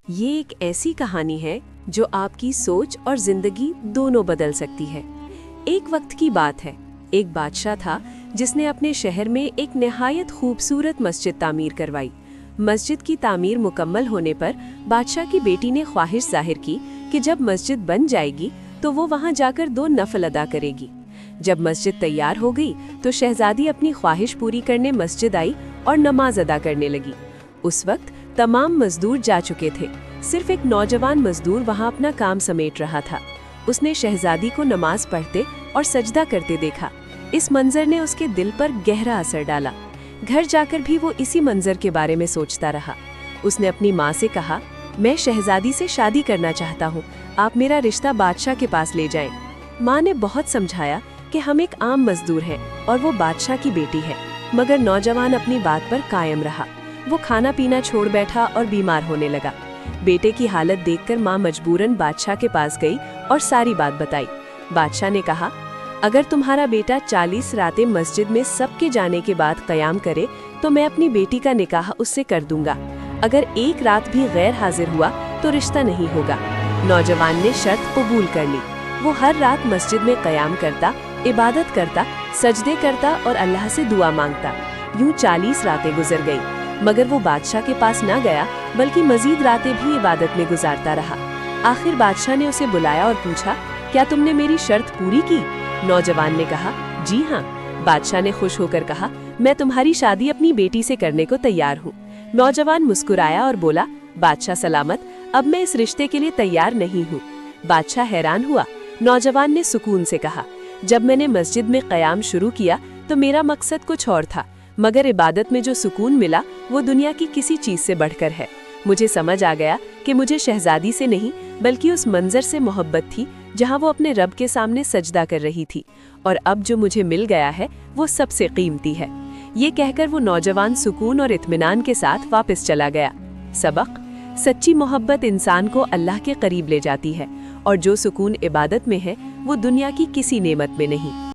یہ ایک ایسی کہانی ہے جو آپ کی سوچ اور زندگی دونوں بدل سکتی ہے۔ ایک وقت کی بات ہے، ایک بادشاہ تھا جس نے اپنے شہر میں ایک نہایت خوبصورت مسجد تعمیر کروائی۔ مسجد کی تعمیر مکمل ہونے پر بادشاہ کی بیٹی نے خواہش ظاہر کی کہ جب مسجد بن جائے گی تو وہ وہاں جا کر 2 نفل ادا کرے گی۔ جب مسجد تیار ہو گئی تو شہزادی اپنی خواہش پوری کرنے مسجد آئی اور نماز ادا کرنے لگی۔ اس وقت تمام مزدور جا چکے تھے، صرف ایک نوجوان مزدور وہاں اپنا کام سمیٹ رہا تھا۔ اس نے شہزادی کو نماز پڑھتے اور سجدہ کرتے دیکھا۔ اس منظر نے اس کے دل پر گہرا اثر ڈالا۔ گھر جا کر بھی وہ اسی منظر کے بارے میں سوچتا رہا۔ اس نے اپنی ماں سے کہا، میں شہزادی سے شادی کرنا چاہتا ہوں، آپ میرا رشتہ بادشاہ کے پاس لے جائیں۔ ماں نے بہت سمجھایا کہ ہم ایک عام مزدور ہیں اور وہ بادشاہ کی بیٹی ہے، مگر نوجوان اپنی بات پر قائم رہا۔ وہ کھانا پینا چھوڑ بیٹھا اور بیمار ہونے لگا۔ بیٹے کی حالت دیکھ کر ماں مجبوراً بادشاہ کے پاس گئی اور ساری بات بتائی۔ بادشاہ نے کہا، اگر تمہارا بیٹا 40 راتیں مسجد میں سب کے جانے کے بعد قیام کرے تو میں اپنی بیٹی کا نکاح اس سے کر دوں گا۔ اگر ایک رات بھی غیر حاضر ہوا تو رشتہ نہیں ہوگا۔ نوجوان نے شرط قبول کر لی۔ وہ ہر رات مسجد میں قیام کرتا، عبادت کرتا، سجدے کرتا اور اللہ سے دعا مانگتا۔ یوں 40 راتیں گزر گئی، مگر وہ بادشاہ کے پاس نہ گیا بلکہ مزید راتیں بھی عبادت میں گزارتا رہا۔ آخر بادشاہ نے اسے بلایا اور پوچھا، کیا تم نے میری شرط پوری کی؟ نوجوان نے کہا، جی ہاں۔ بادشاہ نے خوش ہو کر کہا، میں تمہاری شادی اپنی بیٹی سے کرنے کو تیار ہوں۔ نوجوان مسکرایا اور بولا، بادشاہ سلامت، اب میں اس رشتے کے لیے تیار نہیں ہوں۔ بادشاہ حیران ہوا۔ نوجوان نے سکون سے کہا، جب میں نے مسجد میں قیام شروع کیا تو میرا مقصد کچھ اور تھا، مگر عبادت میں جو سکون ملا وہ دنیا کی کسی چیز سے بڑھ کر ہے۔ مجھے سمجھ آ گیا کہ مجھے شہزادی سے نہیں بلکہ اس منظر سے محبت تھی جہاں وہ اپنے رب کے سامنے سجدہ کر رہی تھی، اور اب جو مجھے مل گیا ہے وہ سب سے قیمتی ہے۔ یہ کہہ کر وہ نوجوان سکون اور اطمینان کے ساتھ واپس چلا گیا۔ سبق: سچی محبت انسان کو اللہ کے قریب لے جاتی ہے، اور جو سکون عبادت میں ہے وہ دنیا کی کسی نعمت میں نہیں۔